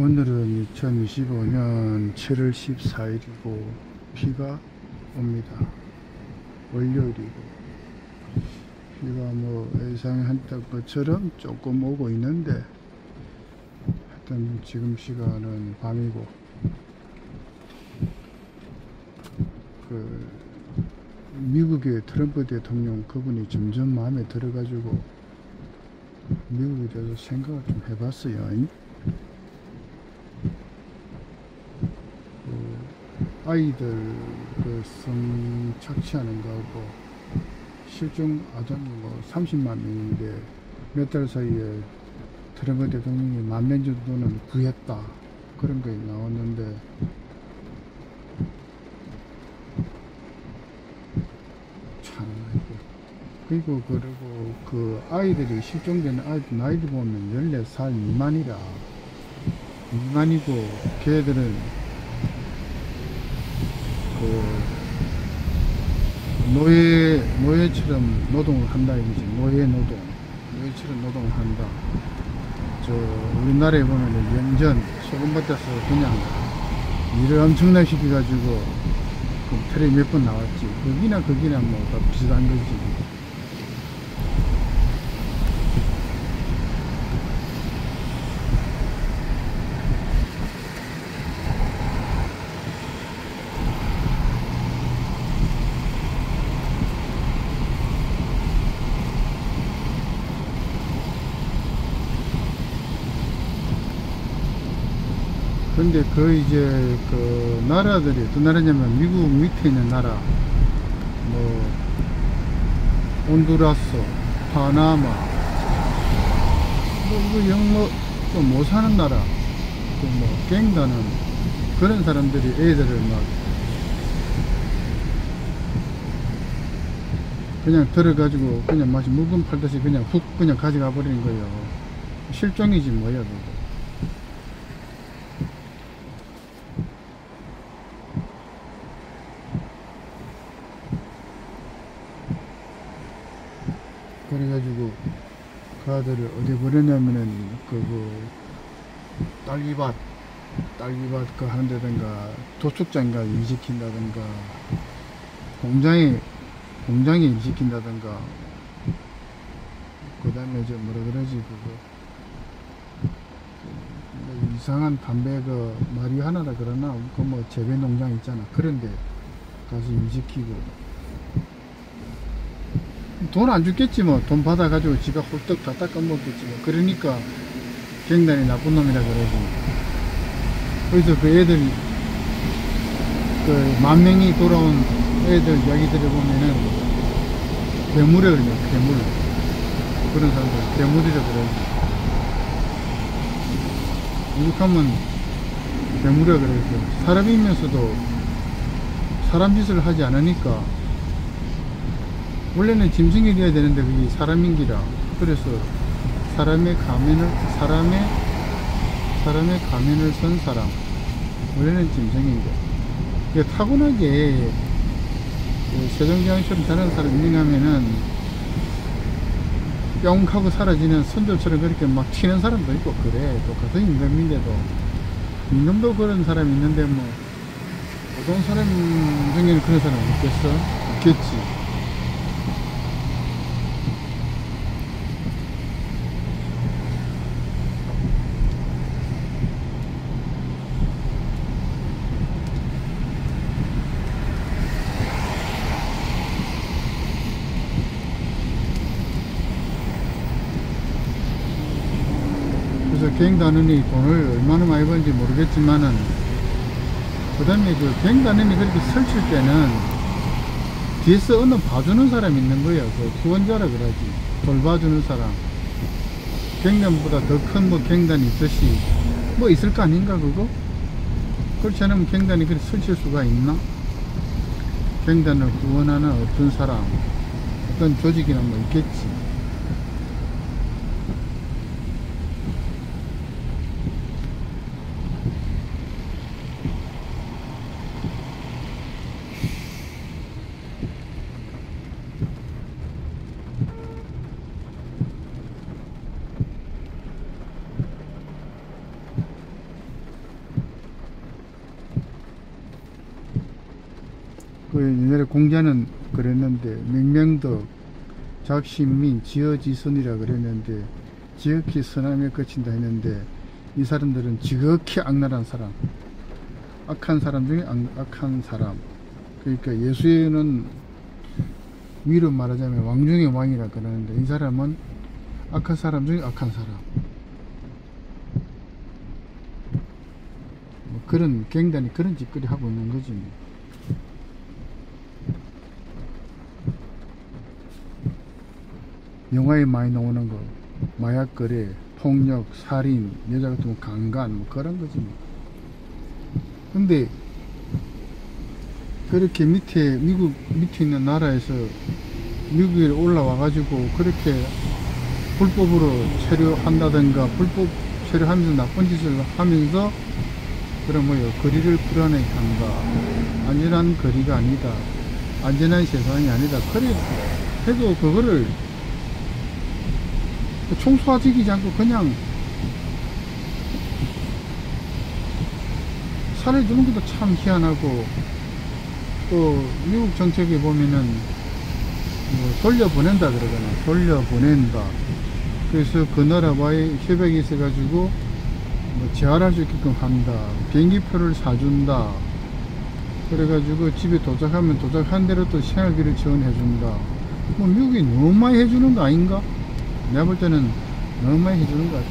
오늘은 2025년 7월 14일이고 비가 옵니다. 월요일이고 비가 뭐 예상했던 것처럼 조금 오고 있는데 하여튼 지금 시간은 밤이고 미국의 트럼프 대통령 그분이 점점 마음에 들어가지고 미국에 대해서 생각을 좀 해봤어요. 아이들 성착취하는 거하고 실종 아동이 뭐 30만 명인데 몇 달 사이에 트럼프 대통령이 10,000명 정도는 구했다 그런 게 나왔는데 참 그리고 그 아이들이 실종되는 아이들 나이도 보면 14살 미만이고 걔들은 노예처럼 노동을 한다 이거지. 노예처럼 노동을 한다. 우리나라에 보면 연전 소금 받아서 그냥 일을 엄청나게 시켜가지고 텔레 몇 번 나왔지. 거기나 뭐 다 비슷한 거지. 근데 나라들이 어떤 나라냐면 미국 밑에 있는 나라 뭐 온두라스, 파나마 이거 영어 좀 못 사는 나라 갱다는 그런 사람들이 애들을 막 그냥 들어가지고 그냥 마치 물건 팔듯이 그냥 훅 그냥 가져가 버리는 거예요. 실종이지 뭐야 그거. 그래가지고 그 아들을 어디 버렸냐면은 딸기밭 하는데든가 도축장가 일시킨다든가 공장에 일시킨다든가 그 다음에 뭐라 그러지 이상한 담배 마리화나라 그러나 뭐 재배 농장 있잖아. 그런데 가서 일시키고 돈 안 주겠지 뭐. 돈 받아가지고 지가 홀떡 다 닦아먹겠지 뭐. 그러니까 갱단이 나쁜 놈이라 그러지. 그래서 그 애들 10,000명이 돌아온 애들 이야기 들어보면은 괴물이라 그러네. 괴물. 그런 사람들 괴물이라 그러지. 이렇게하면 괴물이라 그러지. 사람이면서도 사람 짓을 하지 않으니까 원래는 짐승이 되어야 되는데 그게 사람인기라. 그래서 사람의 가면을 쓴 사람, 원래는 짐승인데 타고나게 세종대왕처럼 자는 사람 인정하면은 뿅 하고 사라지는 선조처럼 그렇게 막 튀는 사람도 있고 그래. 똑같은 임금인데도 임금도 그런 사람이 있는데 뭐 보통 사람 중에는 그런 사람 없겠어? 없겠지. 그래서 갱단원이 돈을 얼마나 많이 버는지 모르겠지만은 그 다음에 갱단원이 그렇게 설칠 때는 뒤에서 어느 봐주는 사람이 있는 거예요. 후원자라 그러지. 돌봐주는 사람. 갱단보다 더 큰 갱단이 있듯이 뭐 있을 거 아닌가 그거? 그렇지 않으면 갱단이 그렇게 설칠 수가 있나? 갱단을 후원하는 어떤 사람, 어떤 조직이나 뭐 있겠지. 그 옛날에 공자는 그랬는데 맹명덕 작신민 지어지선이라 그랬는데 지극히 선함에 그친다 했는데 이 사람들은 지극히 악랄한 사람, 악한 사람 중에 악한 사람. 그러니까 예수에는 위로 말하자면 왕 중의 왕이라 그러는데 이 사람은 악한 사람 중에 악한 사람. 뭐 그런 갱단이 그런 짓거리 하고 있는 거지 뭐. 영화에 많이 나오는 거 마약 거래, 폭력, 살인, 여자 같으면 강간 뭐 그런 거지 뭐. 근데 그렇게 밑에 미국 밑에 있는 나라에서 미국에 올라와 가지고 그렇게 불법으로 체류한다든가 불법 체류하면서 나쁜 짓을 하면서 그럼 뭐요 거리를 불안하게 한다, 안전한 거리가 아니다, 안전한 세상이 아니다, 그래 해도 그거를 총수화지키지 않고 그냥 살해주는 것도 참 희한하고, 또 미국 정책에 보면은 뭐 돌려보낸다 그러잖아. 돌려보낸다. 그래서 그 나라와의 협약이 있어 가지고 뭐 재활할 수 있게끔 한다, 비행기표를 사준다, 그래 가지고 집에 도착하면 도착한 대로 또 생활비를 지원해준다. 뭐 미국이 너무 많이 해주는 거 아닌가? 내가 볼 때는 너무 많이 해주는 것 같아.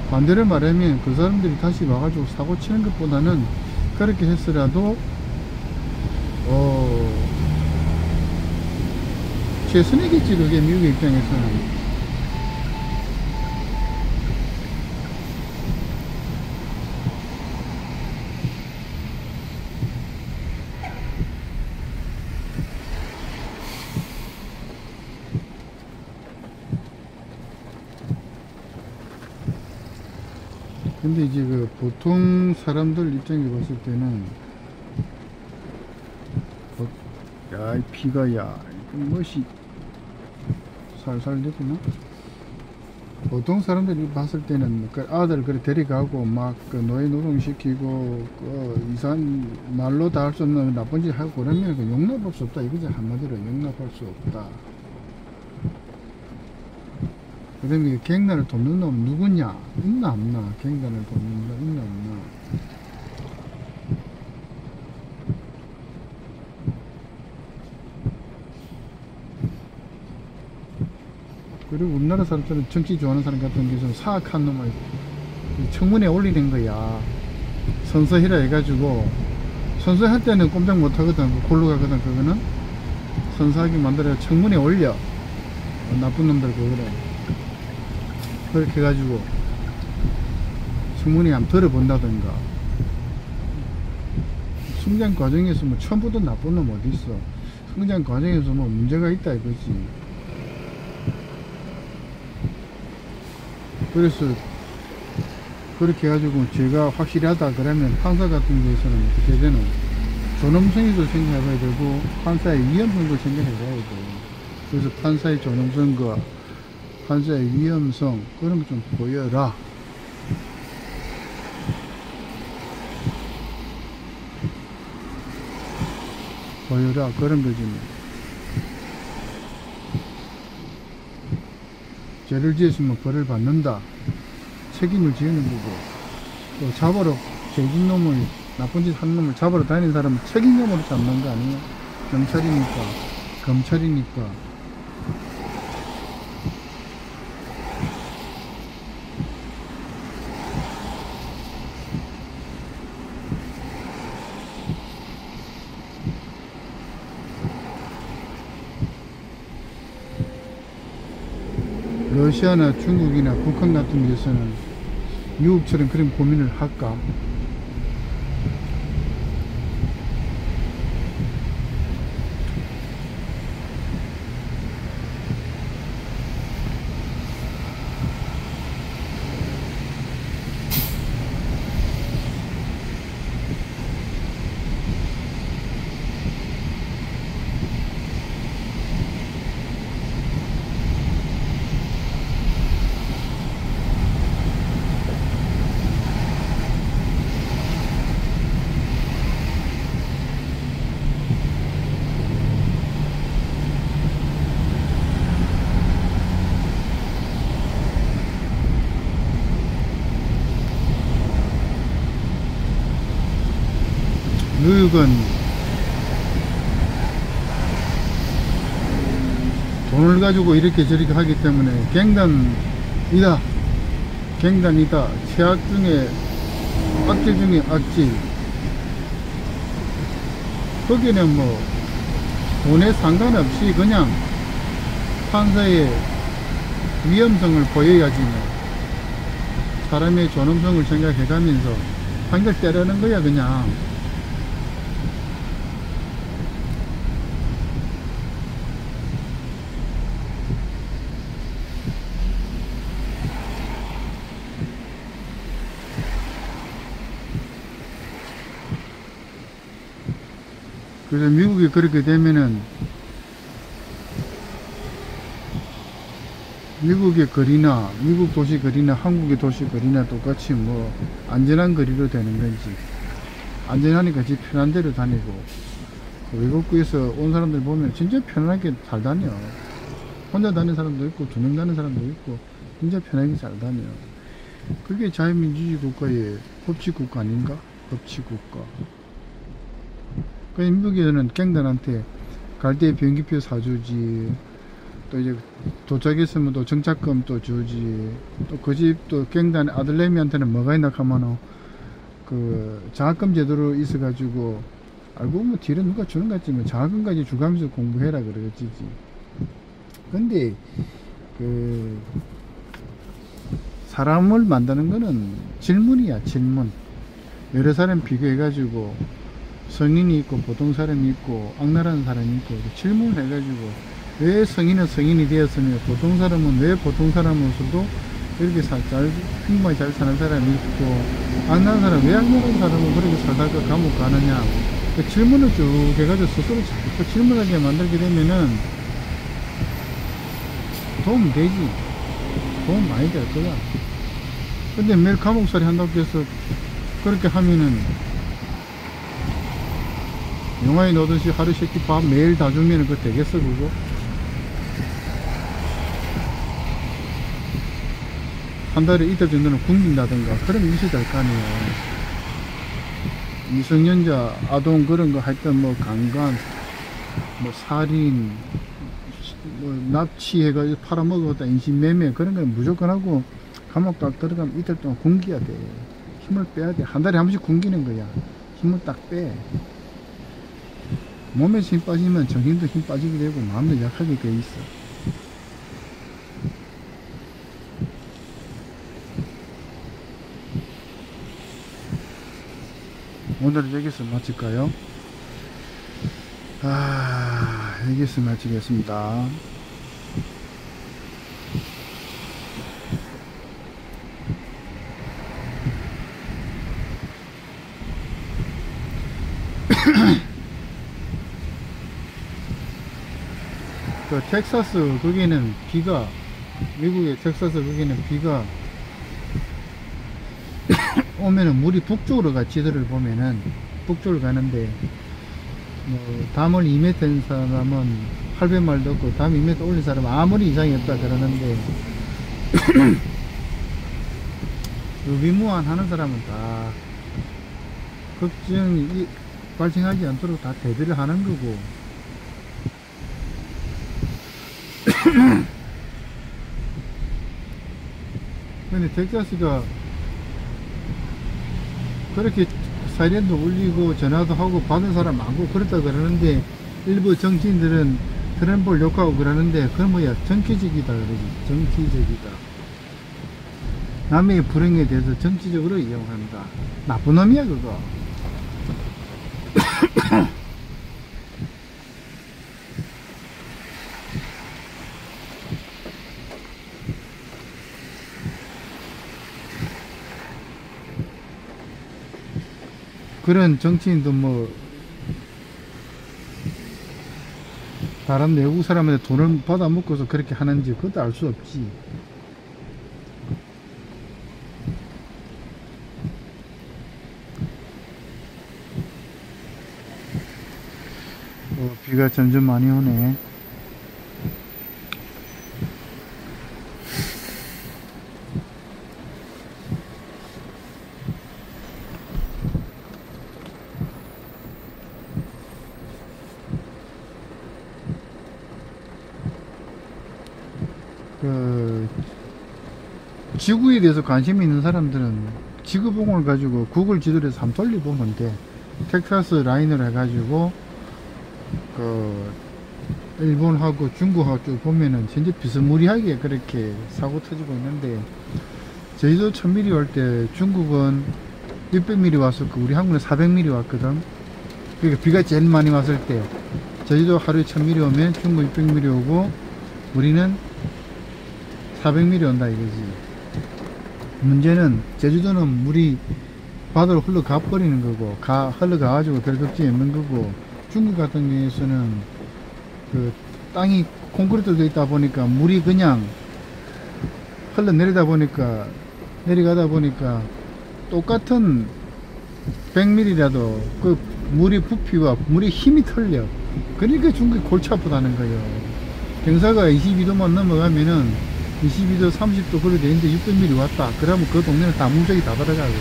반대로 말하면 그 사람들이 다시 와가지고 사고 치는 것보다는 그렇게 했으라도 최선이겠지 그게 미국의 입장에서는. 근데 이제 그 보통 사람들 입장에 봤을 때는 야, 이 피가, 야, 멋이 살살 되구나. 보통 사람들이 봤을 때는 그 아들 그래 데려가고 막 그 노예 노동시키고 그 이상한 말로 다 할 수 없는 나쁜 짓 하고 그러면 그 용납할 수 없다 이거지. 한마디로 용납할 수 없다. 그 다음에 갱단을 돕는 놈 누구냐? 있나 없나? 갱단을 돕는 놈 있나 없나? 그리고 우리나라 사람들은 정치 좋아하는 사람 같은 경우는 사악한 놈을 청문회에 올리는 거야. 선서해라 해가지고, 선서할 때는 꼼짝 못 하거든. 골로 가거든. 그거는 선서하게 만들어 청문회에 올려. 나쁜 놈들 그거를. 그렇게 해가지고 청문회 한번 들어본다든가. 성장 과정에서 뭐 처음부터 나쁜 놈 어디 있어? 성장 과정에서 뭐 문제가 있다 이거지. 그래서 그렇게 해가지고 죄가 확실하다 그러면 판사 같은 경우에서는 어떻게 되는 존엄성도 생각해봐야 되고 판사의 위험성도 생각해봐야 돼. 그래서 판사의 존엄성과 판사의 위험성 그런 거 좀 보여라. 보여라 그런 거지 뭐. 죄를 지었으면 벌을 받는다. 책임을 지는 거고, 또 잡으러 죄진 놈을, 나쁜 짓 하는 놈을 잡으러 다니는 사람은 책임감으로 잡는 거 아니에요? 경찰이니까, 검찰이니까. 러시아나 중국이나 북한 같은 데서는 미국처럼 그런 고민을 할까? 미국은 돈을 가지고 이렇게 저렇게 하기 때문에 갱단이다. 갱단이다. 최악 중에 악질 중에 악질. 거기는 뭐 돈에 상관없이 그냥 판사의 위험성을 보여야지 뭐. 사람의 존엄성을 생각해가면서 판결 때리는 거야 그냥. 그래서 미국이 그렇게 되면은 미국의 거리나 미국 도시 거리나 한국의 도시 거리나 똑같이 뭐 안전한 거리로 되는 건지, 안전하니까 지 편한 데로 다니고. 외국에서 온 사람들 보면 진짜 편하게 잘 다녀. 혼자 다니는 사람도 있고 2명 다니는 사람도 있고 진짜 편하게 잘 다녀. 그게 자유민주주의 국가의 법치국가 아닌가? 법치국가. 그 미국에서는 갱단한테 갈 때 비행기표 사주지, 또 이제 도착했으면 또 정착금 또 주지, 또 그 집 또 갱단 아들내미한테는 뭐가 있나 하면은 그 장학금 제도로 있어가지고, 알고 보면 뒤로 누가 주는 것 같지만 장학금까지 주가면서 공부해라 그러겠지. 근데 그 사람을 만드는 거는 질문이야, 질문. 여러 사람 비교해가지고 성인이 있고 보통 사람이 있고 악랄한 사람이 있고 질문을 해가지고 왜 성인은 성인이 되었으며 보통 사람은 왜 보통 사람으로서도 이렇게 평범하게 잘 사는 사람이 있고 악랄한 사람 왜 악랄한 사람은 그렇게 살다가 감옥 가느냐. 그 질문을 쭉 해가지고 스스로 자꾸 질문하게 만들게 되면은 도움 되지. 도움 많이 될 거야. 근데 매일 감옥살이 한다고 해서 그렇게 하면은 영화에 넣듯이 하루 세끼 밥 매일 다 주면은 그거 되겠어 그거? 한 달에 이틀 정도는 굶긴다든가 그러면 있어야 될 거 아니에요. 미성년자 아동 그런 거 하여튼 뭐 강간 뭐 살인 뭐 납치해가지고 팔아먹었다 인신매매 그런 거 무조건 하고 감옥 딱 들어가면 이틀 동안 굶겨야 돼. 힘을 빼야 돼. 한 달에 한 번씩 굶기는 거야. 힘을 딱 빼. 몸에서 힘 빠지면 정신도 힘 빠지게 되고 마음도 약하게 돼 있어. 오늘은 여기서 마칠까요? 여기서 마치겠습니다. 그 텍사스 거기는 비가, 미국의 텍사스 거기는 비가 오면은 물이 북쪽으로 가. 지도를 보면은 북쪽으로 가는데 뭐 담을 2m인 사람은 800마일도 없고 담 2m 올린 사람은 아무리 이상이 없다 그러는데 유비무환 하는 사람은 다 걱정이 발생하지 않도록 다 대비를 하는 거고. 근데 텍사스가 그렇게 사이렌도 울리고 전화도 하고 받은 사람 많고 그렇다 그러는데 일부 정치인들은 트럼프를 욕하고 그러는데 그건 뭐야, 정치적이다 그러지. 정치적이다. 남의 불행에 대해서 정치적으로 이용한다. 나쁜 놈이야 그거. 그런 정치인도 뭐 다른 외국 사람한테 돈을 받아 먹고서 그렇게 하는지 그것도 알 수 없지. 비가 점점 많이 오네. 지구에 대해서 관심이 있는 사람들은 지구봉을 가지고 구글 지도를 한번 돌려보면 돼. 텍사스 라인으로 해가지고 그 일본하고 중국하고 쭉 보면은 현재 비스무리하게 그렇게 사고 터지고 있는데, 제주도 1000mm 올 때 중국은 600mm 왔었고 우리 한국은 400mm 왔거든. 그러니까 비가 제일 많이 왔을 때 제주도 하루에 1000mm 오면 중국 600mm 오고 우리는 400mm 온다 이거지. 문제는 제주도는 물이 바다로 흘러가 버리는 거고, 흘러가 가지고 별 걱정이 없는 거고, 중국 같은 경우에서는 그 땅이 콘크리트로 되어 있다 보니까 물이 그냥 흘러내리다 보니까, 내려가다 보니까 똑같은 100mm라도 그 물이 부피와 물의 힘이 틀려. 그러니까 중국이 골치 아프다는 거예요. 경사가 22도만 넘어가면은 22도 30도 그래 되는데 600mm 왔다 그러면 그 동네는 다 물적이 다 들어가고.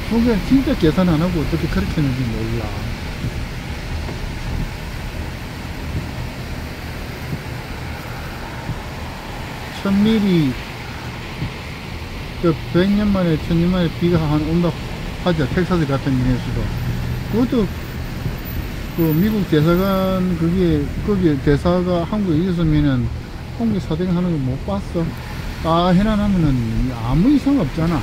중국은 진짜 계산 안 하고 어떻게 그렇게 하는지 몰라. 천밀리 그 100년 만에 1000년 만에 비가 한 온다 하죠. 텍사스 같은 경우에서도. 그것도 그 미국 대사관 거기에 대사가 한국에 있었으면은 한국에 사대강 하는 거 못 봤어. 다 해놔하면은 아무 이상 없잖아.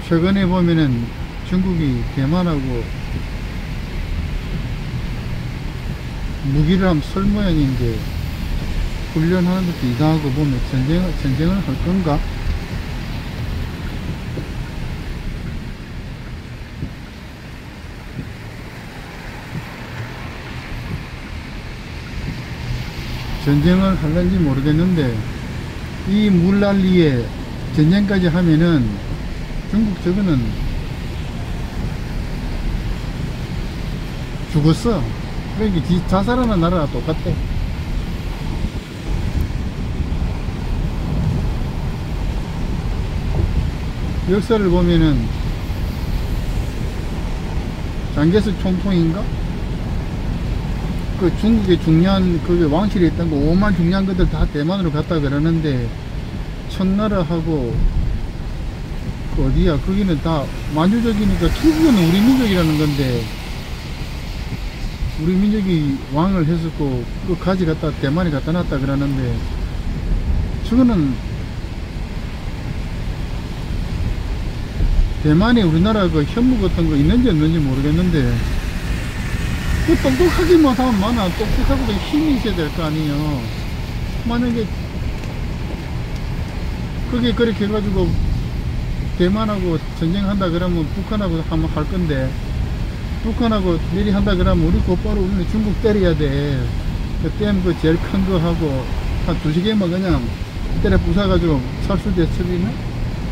최근에 보면은 중국이 대만하고 무기를 하면 설 모양인데 훈련하는 것도 이상하고 보면 전쟁을 할 건가? 전쟁을 할는지 모르겠는데 이 물난리에 전쟁까지 하면은 중국 저거는 죽었어. 그러니까 자살하는 나라랑 똑같아. 역사를 보면은 장개석 총통인가? 그 중국의 중요한 그 왕실에 있던 거 5만 중요한 것들 다 대만으로 갔다 그러는데 청나라하고 그 어디야 거기는 다 만주족이니까 중국은 우리 민족이라는 건데 우리 민족이 왕을 했었고 그 가져갔다 대만에 갖다 놨다 그러는데 저거는 대만에 우리나라 그 현무 같은 거 있는지 없는지 모르겠는데 그 똑똑하기만 하면 많아. 똑똑하고 힘이 있어야 될 거 아니에요. 만약에 그게 그렇게 해가지고 대만하고 전쟁한다 그러면 북한하고 한번 할 건데 북한하고 미리 한다 그러면 우리 곧바로 우리는 중국 때려야 돼. 그 댐 그 제일 큰 거 하고 한 2-3개만 그냥 때려 부숴가지고 철수대 처리나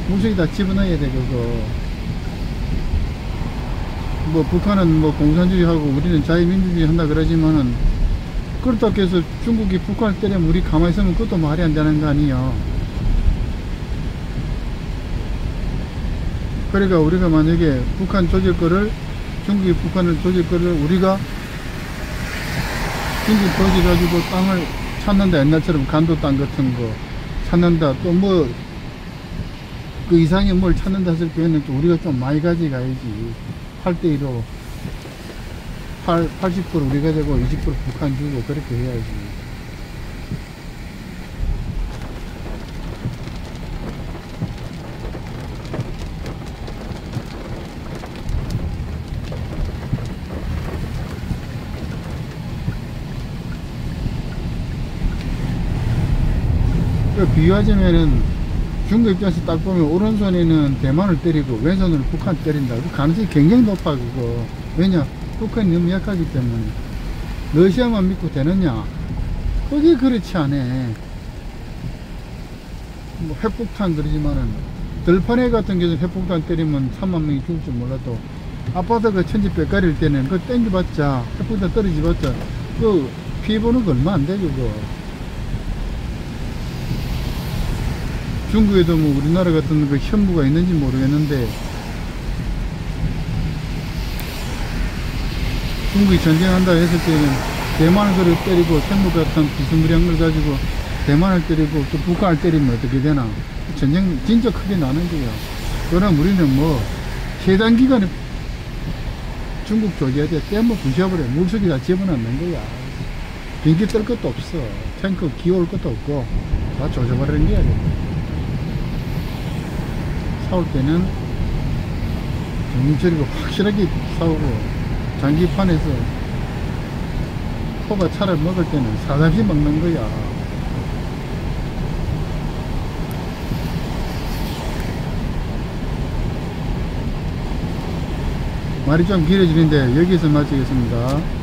무수히 다 집어넣어야 돼 그거. 뭐 북한은 뭐 공산주의하고 우리는 자유민주주의 한다 그러지만은 그렇다고 해서 중국이 북한을 때리면 우리 가만히 있으면 그것도 말이 안 되는 거 아니에요. 그러니까 우리가 만약에 북한 조질 거를 중국이 북한을 조질 거를 우리가 중국 조져가지고 땅을 찾는다. 옛날처럼 간도 땅 같은 거 찾는다. 또 뭐 그 이상의 뭘 찾는다 했을 때는 또 우리가 좀 많이 가져가야지. 8대1로 80% 우리가 되고 20% 북한 주고 그렇게 해야지. 비유하자면은 중국 입장에서 딱 보면 오른손에는 대만을 때리고 왼손으로 북한 때린다. 그 가능성이 굉장히 높아 그거. 왜냐? 북한이 너무 약하기 때문에. 러시아만 믿고 되느냐? 그게 그렇지 않아. 뭐 핵폭탄 그러지만은 들판에 같은 경우는 핵폭탄 때리면 3만 명이 죽을 줄 몰라도 아파트가 천지백갈일 때는 그거 땡겨봤자 핵폭탄 떨어지봤자 그 피해 보는 거 얼마 안 돼 그거. 중국에도 뭐 우리나라 같은 그 현무가 있는지 모르겠는데 중국이 전쟁한다 했을 때는 대만을 그를 때리고 현무 같은 비스무리한 걸 가지고 대만을 때리고 또 북한을 때리면 어떻게 되나. 전쟁 진짜 크게 나는 거야. 그럼 우리는 뭐 해당 기간에 중국 조져야 돼. 떼뭐 부셔버려. 물속에 다 집어넣는 거야. 비행기 뜰 것도 없어. 탱크 기어올 것도 없고 다 조져버리는 거야. 싸울 때는 정신차리고 확실하게 싸우고 장기판에서 코가 차를 먹을 때는 사다시 먹는 거야. 말이 좀 길어지는데 여기서 마치겠습니다.